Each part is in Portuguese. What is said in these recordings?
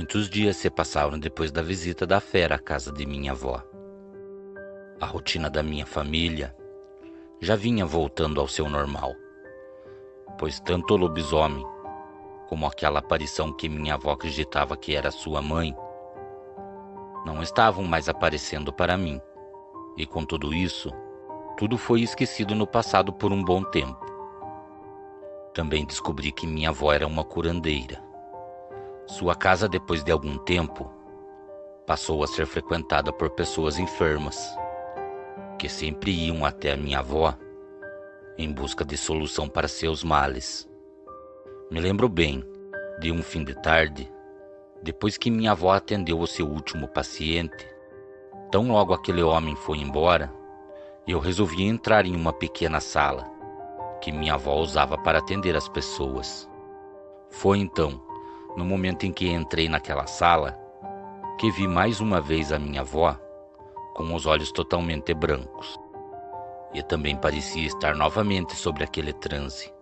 Muitos dias se passaram depois da visita da fera à casa de minha avó. A rotina da minha família já vinha voltando ao seu normal, pois tanto o lobisomem como aquela aparição que minha avó acreditava que era sua mãe não estavam mais aparecendo para mim. E com tudo isso, tudo foi esquecido no passado por um bom tempo. Também descobri que minha avó era uma curandeira. Sua casa, depois de algum tempo, passou a ser frequentada por pessoas enfermas, que sempre iam até a minha avó em busca de solução para seus males. Me lembro bem de um fim de tarde, depois que minha avó atendeu o seu último paciente. Tão logo aquele homem foi embora, eu resolvi entrar em uma pequena sala que minha avó usava para atender as pessoas. Foi então, no momento em que entrei naquela sala, que vi mais uma vez a minha avó com os olhos totalmente brancos. E também parecia estar novamente sobre aquele transe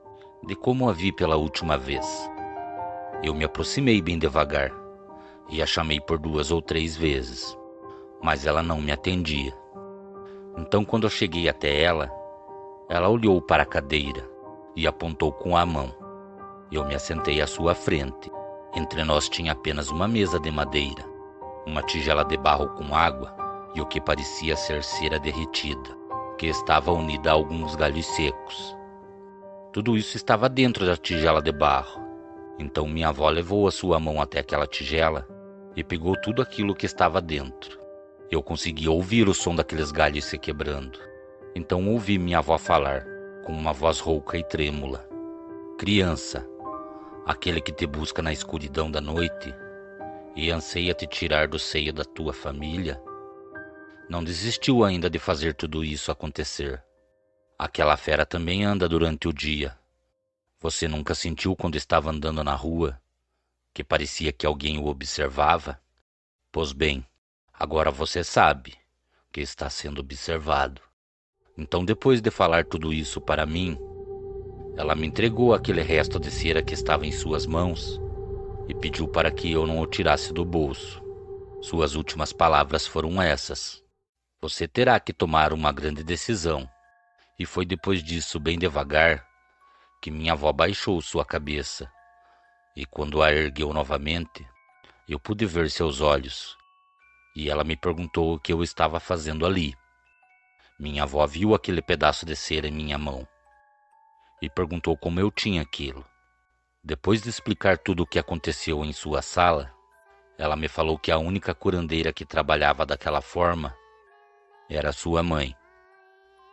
de como a vi pela última vez. Eu me aproximei bem devagar e a chamei por 2 ou 3 vezes, mas ela não me atendia. Então, quando eu cheguei até ela olhou para a cadeira e apontou com a mão. Eu me assentei à sua frente. Entre nós tinha apenas uma mesa de madeira, uma tigela de barro com água e o que parecia ser cera derretida, que estava unida a alguns galhos secos. Tudo isso estava dentro da tigela de barro. Então minha avó levou a sua mão até aquela tigela e pegou tudo aquilo que estava dentro. Eu conseguia ouvir o som daqueles galhos se quebrando. Então ouvi minha avó falar, com uma voz rouca e trêmula: "Criança, aquele que te busca na escuridão da noite e anseia te tirar do seio da tua família, não desistiu ainda de fazer tudo isso acontecer. Aquela fera também anda durante o dia. Você nunca sentiu quando estava andando na rua que parecia que alguém o observava? Pois bem, agora você sabe que está sendo observado." Então, depois de falar tudo isso para mim, ela me entregou aquele resto de cera que estava em suas mãos e pediu para que eu não o tirasse do bolso. Suas últimas palavras foram essas: "Você terá que tomar uma grande decisão." E foi depois disso, bem devagar, que minha avó baixou sua cabeça, e quando a ergueu novamente, eu pude ver seus olhos, e ela me perguntou o que eu estava fazendo ali. Minha avó viu aquele pedaço de cera em minha mão e perguntou como eu tinha aquilo. Depois de explicar tudo o que aconteceu em sua sala, ela me falou que a única curandeira que trabalhava daquela forma era sua mãe.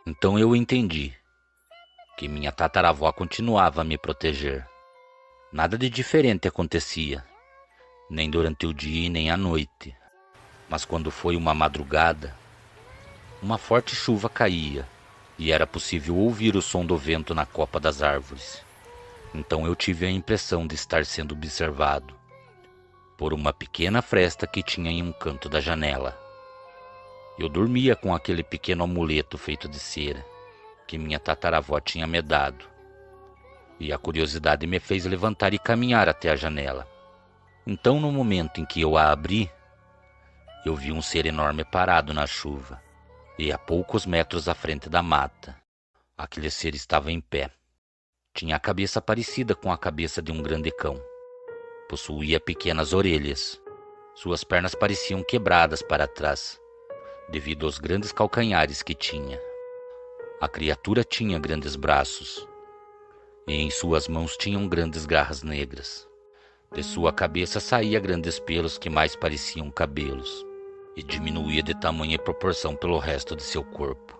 Então eu entendi que minha tataravó continuava a me proteger. Nada de diferente acontecia, nem durante o dia e nem à noite. Mas quando foi uma madrugada, uma forte chuva caía e era possível ouvir o som do vento na copa das árvores. Então eu tive a impressão de estar sendo observado por uma pequena fresta que tinha em um canto da janela. Eu dormia com aquele pequeno amuleto feito de cera que minha tataravó tinha me dado, e a curiosidade me fez levantar e caminhar até a janela. Então, no momento em que eu a abri, eu vi um ser enorme parado na chuva e a poucos metros à frente da mata. Aquele ser estava em pé. Tinha a cabeça parecida com a cabeça de um grande cão. Possuía pequenas orelhas. Suas pernas pareciam quebradas para trás, devido aos grandes calcanhares que tinha. A criatura tinha grandes braços, e em suas mãos tinham grandes garras negras. De sua cabeça saía grandes pelos que mais pareciam cabelos, e diminuía de tamanho e proporção pelo resto de seu corpo.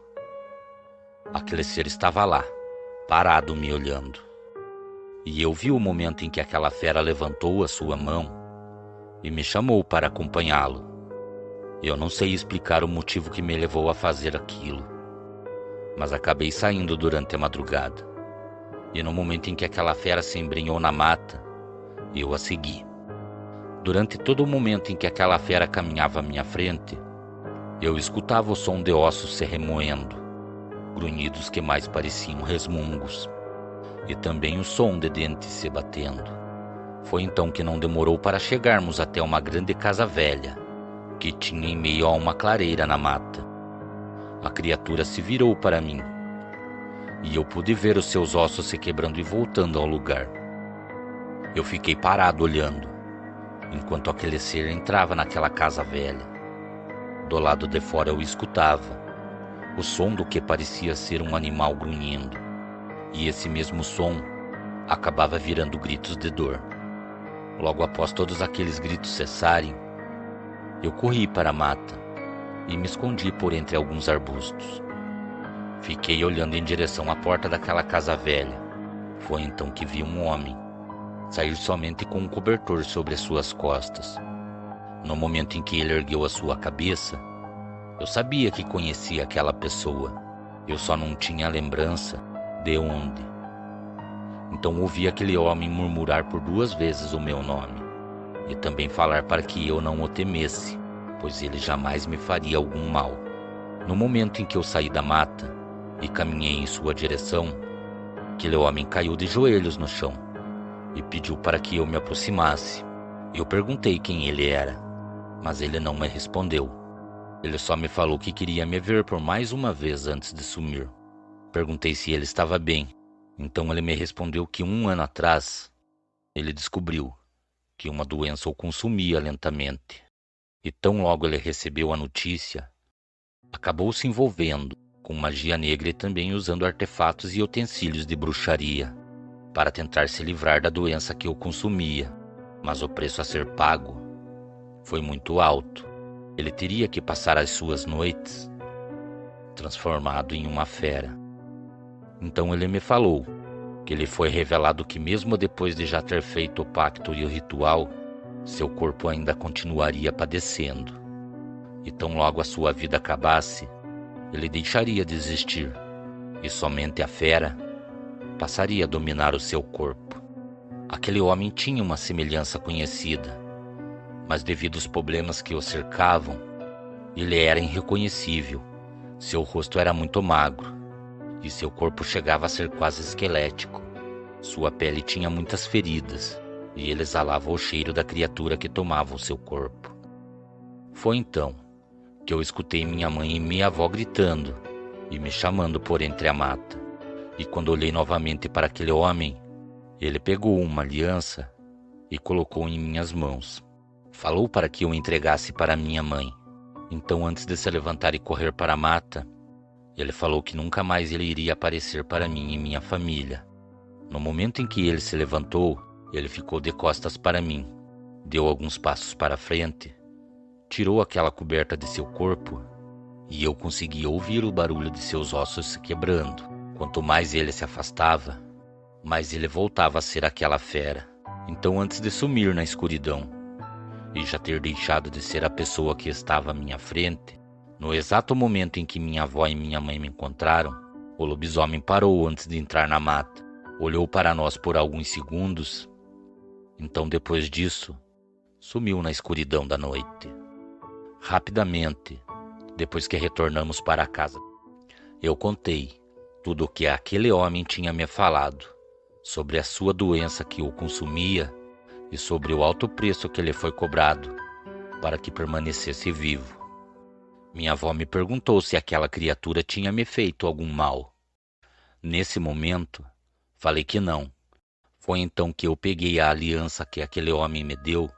Aquele ser estava lá, parado me olhando. E eu vi o momento em que aquela fera levantou a sua mão e me chamou para acompanhá-lo. Eu não sei explicar o motivo que me levou a fazer aquilo, mas acabei saindo durante a madrugada. E no momento em que aquela fera se embrenhou na mata, eu a segui. Durante todo o momento em que aquela fera caminhava à minha frente, eu escutava o som de ossos se remoendo, grunhidos que mais pareciam resmungos, e também o som de dentes se batendo. Foi então que não demorou para chegarmos até uma grande casa velha, que tinha em meio a uma clareira na mata. A criatura se virou para mim, e eu pude ver os seus ossos se quebrando e voltando ao lugar. Eu fiquei parado olhando, enquanto aquele ser entrava naquela casa velha. Do lado de fora eu escutava o som do que parecia ser um animal grunhindo, e esse mesmo som acabava virando gritos de dor. Logo após todos aqueles gritos cessarem, eu corri para a mata e me escondi por entre alguns arbustos. Fiquei olhando em direção à porta daquela casa velha. Foi então que vi um homem sair somente com um cobertor sobre as suas costas. No momento em que ele ergueu a sua cabeça, eu sabia que conhecia aquela pessoa. Eu só não tinha lembrança de onde. Então ouvi aquele homem murmurar por 2 vezes o meu nome, e também falar para que eu não o temesse, pois ele jamais me faria algum mal. No momento em que eu saí da mata e caminhei em sua direção, aquele homem caiu de joelhos no chão e pediu para que eu me aproximasse. Eu perguntei quem ele era, mas ele não me respondeu. Ele só me falou que queria me ver por mais uma vez antes de sumir. Perguntei se ele estava bem. Então ele me respondeu que 1 ano atrás ele descobriu que uma doença o consumia lentamente. E tão logo ele recebeu a notícia, acabou se envolvendo com magia negra e também usando artefatos e utensílios de bruxaria para tentar se livrar da doença que o consumia. Mas o preço a ser pago foi muito alto. Ele teria que passar as suas noites transformado em uma fera. Então ele me falou que lhe foi revelado que mesmo depois de já ter feito o pacto e o ritual, seu corpo ainda continuaria padecendo. E tão logo a sua vida acabasse, ele deixaria de existir, e somente a fera passaria a dominar o seu corpo. Aquele homem tinha uma semelhança conhecida, mas devido aos problemas que o cercavam, ele era irreconhecível. Seu rosto era muito magro, e seu corpo chegava a ser quase esquelético. Sua pele tinha muitas feridas, e ele exalava o cheiro da criatura que tomava o seu corpo. Foi então que eu escutei minha mãe e minha avó gritando e me chamando por entre a mata. E quando olhei novamente para aquele homem, ele pegou uma aliança e colocou em minhas mãos. Falou para que eu entregasse para minha mãe. Então, antes de se levantar e correr para a mata, ele falou que nunca mais ele iria aparecer para mim e minha família. No momento em que ele se levantou, ele ficou de costas para mim, deu alguns passos para frente, tirou aquela coberta de seu corpo e eu conseguia ouvir o barulho de seus ossos se quebrando. Quanto mais ele se afastava, mais ele voltava a ser aquela fera. Então, antes de sumir na escuridão e já ter deixado de ser a pessoa que estava à minha frente, no exato momento em que minha avó e minha mãe me encontraram, o lobisomem parou antes de entrar na mata, olhou para nós por alguns segundos, então depois disso, sumiu na escuridão da noite. Rapidamente, depois que retornamos para casa, eu contei tudo o que aquele homem tinha me falado, sobre a sua doença que o consumia e sobre o alto preço que lhe foi cobrado para que permanecesse vivo. Minha avó me perguntou se aquela criatura tinha me feito algum mal. Nesse momento, falei que não. Foi então que eu peguei a aliança que aquele homem me deu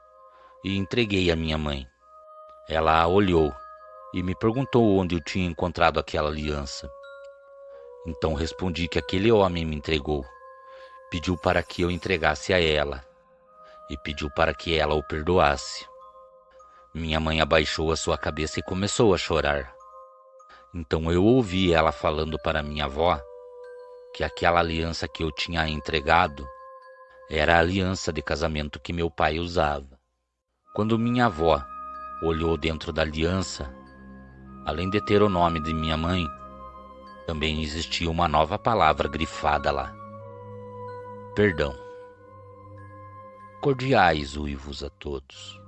e entreguei à minha mãe. Ela a olhou e me perguntou onde eu tinha encontrado aquela aliança. Então respondi que aquele homem me entregou. Pediu para que eu entregasse a ela e pediu para que ela o perdoasse. Minha mãe abaixou a sua cabeça e começou a chorar. Então eu ouvi ela falando para minha avó que aquela aliança que eu tinha entregado era a aliança de casamento que meu pai usava. Quando minha avó olhou dentro da aliança, além de ter o nome de minha mãe, também existia uma nova palavra grifada lá: perdão. Cordiais uivos a todos.